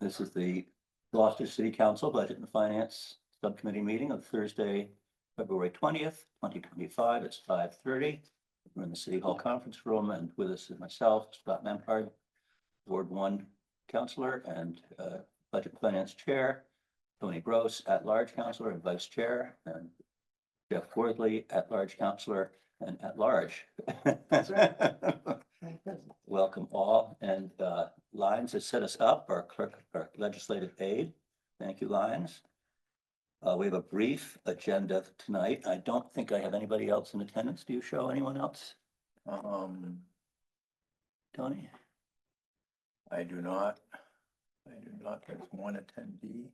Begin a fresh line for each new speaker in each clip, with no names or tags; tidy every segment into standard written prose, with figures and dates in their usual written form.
This is the Gloucester City Council Budget and Finance Subcommittee meeting of Thursday, February 20th, 2025. It's 5:30. We're in the City Hall Conference Room, and with us is myself, Scott Mempard, Ward 1 Counselor and Budget and Finance Chair, Tony Gross, at-large Counselor and Vice Chair, and Jeff Worthley, at-large Counselor and at-large.
That's right.
Welcome all, and Lyons has set us up, our clerk, our legislative aide. Thank you, Lyons. We have a brief agenda tonight. I don't think I have anybody else in attendance. Do you show anyone else? Tony?
I do not. There's one attendee.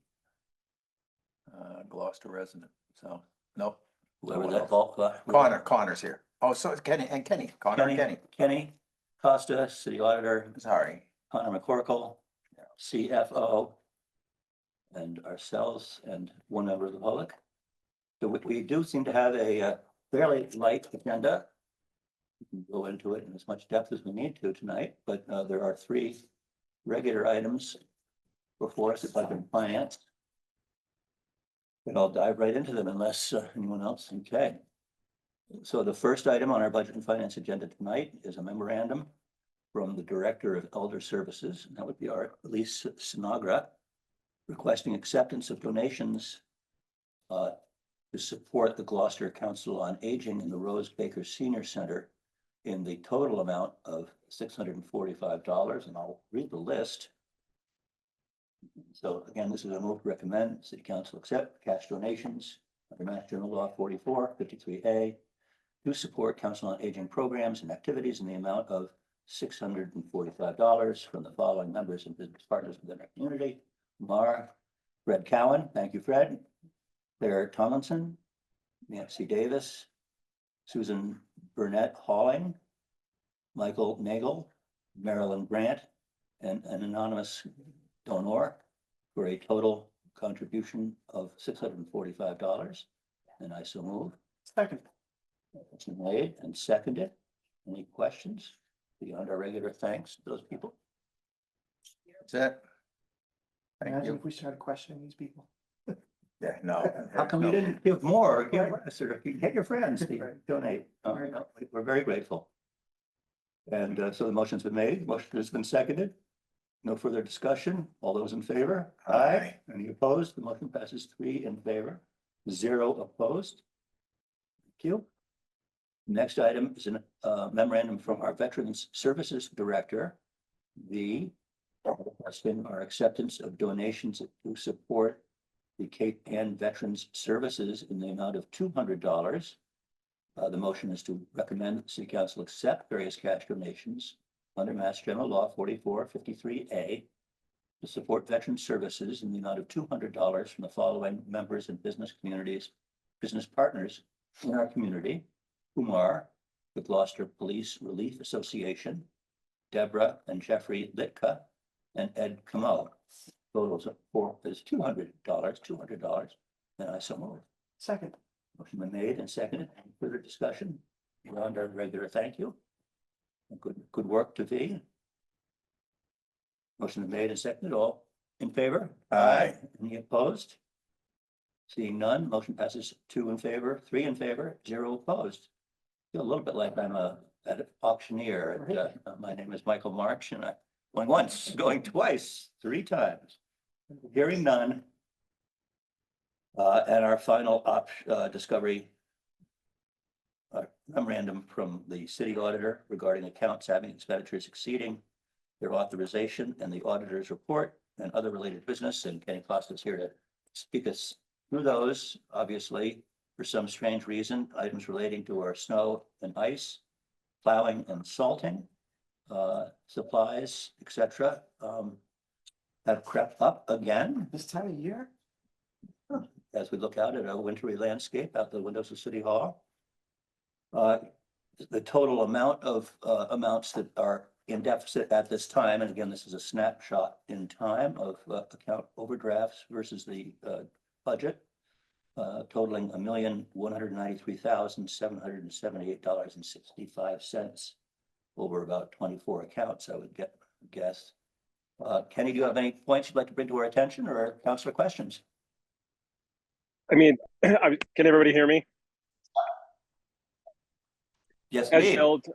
Gloucester resident, so, nope.
Whoever
Someone
that
else.
all.
Connor's here. Oh, so it's Kenny and Kenny, Connor and Kenny.
Kenny Costa, City Auditor,
Sorry.
Connor McCorkle, CFO, and ourselves and one member of the public. So we do seem to have a fairly light agenda. We can go into it in as much depth as we need to tonight, but there are three regular items before us at Budget and Finance. And I'll dive right into them unless anyone else. Okay. So the first item on our Budget and Finance agenda tonight is a memorandum from the Director of Elder Services, and that would be our Elise Sinagra, requesting acceptance of donations to support the Gloucester Council on Aging in the Rose Baker Senior Center in the total amount of $645, and I'll read the list. So again, this is a move to recommend City Council accept cash donations under Mass General Law 4453A to support Council on Aging programs and activities in the amount of $645 from the following members and business partners within our community. Fred Cowan, thank you, Fred. Claire Tomlinson, Nancy Davis, Susan Burnett Halling, Michael Nagel, Marilyn Grant, and an anonymous donor for a total contribution of $645. And I so move.
Second.
It's been made and seconded. Any questions beyond our regular thanks to those people?
That's it. Thank
Imagine
you.
if we started questioning these people.
Yeah, no.
How come you didn't give more? Give less, or get your friends to donate. No, we're very grateful. And so the motion's been made, motion has been seconded. No further discussion. All those in favor?
Aye.
Any opposed? The motion passes 3 in favor, 0 opposed. Thank you. Next item is a memorandum from our Veterans Services Director, requesting our acceptance of donations to support the Cape Ann Veterans Services in the amount of $200. The motion is to recommend that the City Council accept various cash donations under Mass General Law 4453A to support veteran services in the amount of $200 from the following members and business partners in our community, whom are the Gloucester Police Relief Association, Deborah and Jeffrey Litka, and Ed Camo. Totals is $200, and I so move.
Second.
Motion been made and seconded. Any further discussion beyond our regular thank you? Good work to V. Motion been made and seconded. All in favor?
Aye.
Any opposed? Seeing none, motion passes 2 in favor, 3 in favor, 0 opposed. Feel a little bit like I'm an auctioneer. My name is Michael March, and I'm going once, going twice, 3 times. Hearing none. And our final discovery memorandum from the city auditor regarding accounts having expenditures exceeding their authorization and the auditor's report and other related business. And Kenny Costa is here to speak us through those. Obviously, for some strange reason, items relating to our snow and ice, plowing and salting, supplies, etc., have crept up again
This time of year?
as we look out at a wintry landscape out the windows of City Hall. The total amount of amounts that are in deficit at this time, and again, this is a snapshot in time of account overdrafts versus the budget, totaling $1,193,778.65 over about 24 accounts, I would guess. Kenny, do you have any points you'd like to bring to our attention or councillor questions?
I mean, can everybody hear me?
Yes,
As
indeed.
held,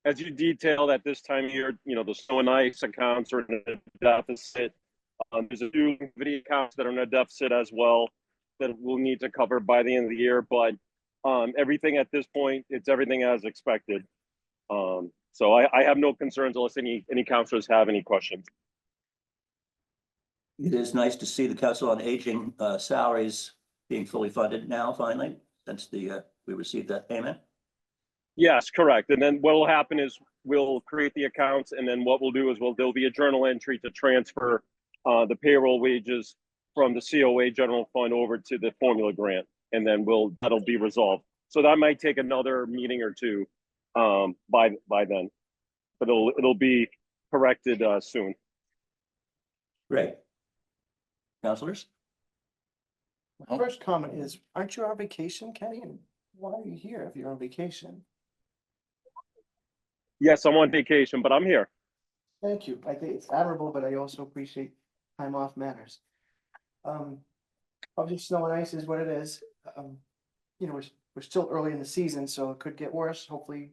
as you detailed at this time of year, the snow and ice accounts are in a deficit. There's a few video accounts that are in a deficit as well that we'll need to cover by the end of the year. But everything at this point, it's everything as expected. So I have no concerns unless any councilors have any questions.
It is nice to see the Council on Aging salaries being fully funded now, finally, since we received that payment.
Yes, correct. And then what will happen is we'll create the accounts, and then what we'll do is there'll be a journal entry to transfer the payroll wages from the COA general fund over to the formula grant, and then that'll be resolved. So that might take another meeting or two by then, but it'll be corrected soon.
Great. Councilors?
My first comment is, aren't you on vacation, Kenny? And why are you here if you're on vacation?
Yes, I'm on vacation, but I'm here.
Thank you. I think it's admirable, but I also appreciate time off matters. Obviously, snow and ice is what it is. We're still early in the season, so it could get worse. Hopefully,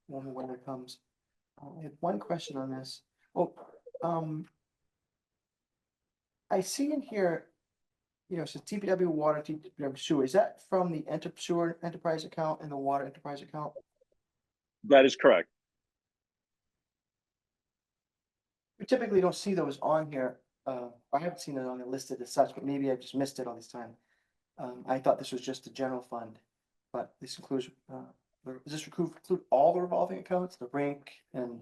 when the weather comes. I had one question on this. I see in here, it says TPW water, TPW sewer. Is that from the sewer enterprise account and the water enterprise account?
That is correct.
We typically don't see those on here. I haven't seen it on the listed as such, but maybe I've just missed it all this time. I thought this was just the general fund, but this includes, does this include all the revolving accounts, the rink and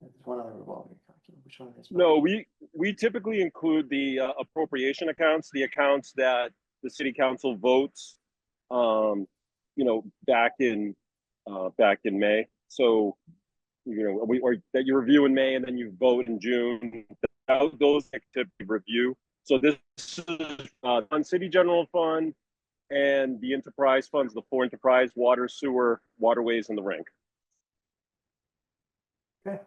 there's one other revolving account. Which one is?
No, we typically include the appropriation accounts, the accounts that the city council votes, back in May. So, that you review in May and then you vote in June. Those typically review. So this is on city general fund and the enterprise funds, the 4 enterprise: water, sewer, waterways, and the rink.
Okay.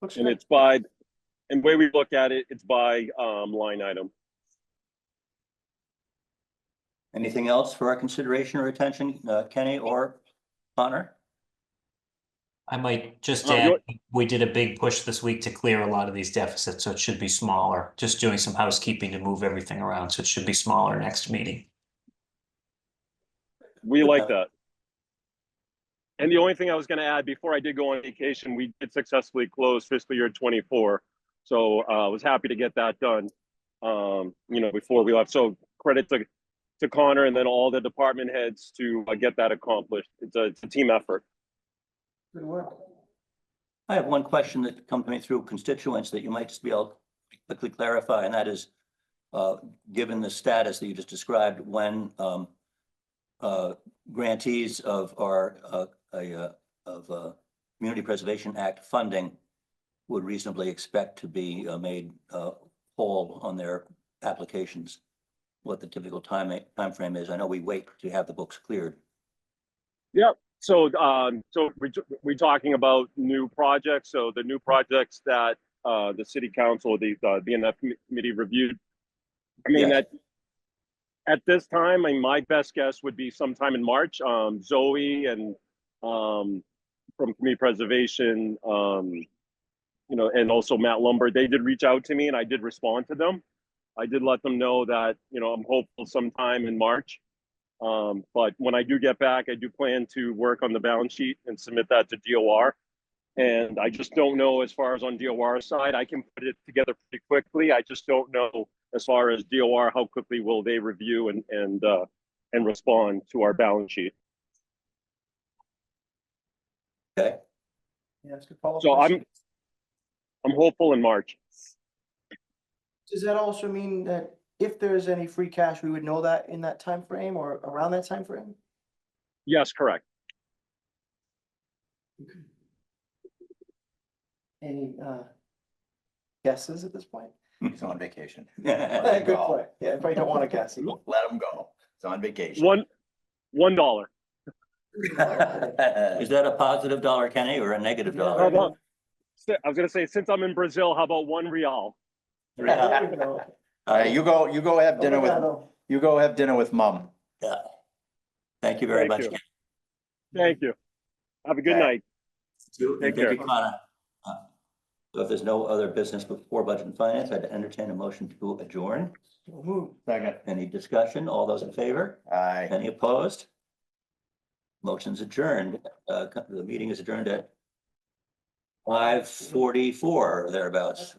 Looks
And
good.
it's by, and the way we look at it, it's by line item.
Anything else for our consideration or attention, Kenny or Connor?
I might just
Oh,
add, we did a big push this week to clear a lot of these deficits, so it should be smaller. Just doing some housekeeping to move everything around, so it should be smaller next meeting.
We
Okay.
like that. And the only thing I was going to add before I did go on vacation, we did successfully close fiscal year 24. So I was happy to get that done, before we left. So credit to Connor and then all the department heads to get that accomplished. It's a team effort.
Good work.
I have one question that comes to me through constituents that you might just be able to quickly clarify, and that is, given the status that you just described, when grantees of our Community Preservation Act funding would reasonably expect to be made whole on their applications, what the typical time frame is. I know we wait to have the books cleared.
Yep. So we're talking about new projects. So the new projects that the city council, the BNF committee reviewed. I mean,
Yes.
at this time, my best guess would be sometime in March. Zoe and from Community Preservation, and also Matt Lumber, they did reach out to me and I did respond to them. I did let them know that, I'm hopeful sometime in March. But when I do get back, I do plan to work on the balance sheet and submit that to DOR. And I just don't know, as far as on DOR side, I can put it together pretty quickly. I just don't know as far as DOR, how quickly will they review and respond to our balance sheet.
Okay.
Yeah, that's a good follow-up
So
question.
I'm hopeful in March.
Does that also mean that if there's any free cash, we would know that in that time frame or around that time frame?
Yes, correct.
Any guesses at this point?
He's on vacation.
Good point. Yeah, if I don't want to guess.
Let him go. He's on vacation.
$1.
Is that a positive dollar, Kenny, or a negative dollar?
I was gonna say, since I'm in Brazil, how about $1?
There we go.
You go have dinner with,
Obrigado.
you go have dinner with mom.
Yeah. Thank you very
Thank
much.
you. Thank you. Have a good
Okay.
night.
And
Take
thank you,
care.
Connor. So if there's no other business before budget and finance, I'd entertain a motion to adjourn.
So moved.
Second.
Any discussion? All those in favor?
Aye.
Any opposed? Motion's adjourned. The meeting is adjourned at 5:44 or thereabouts.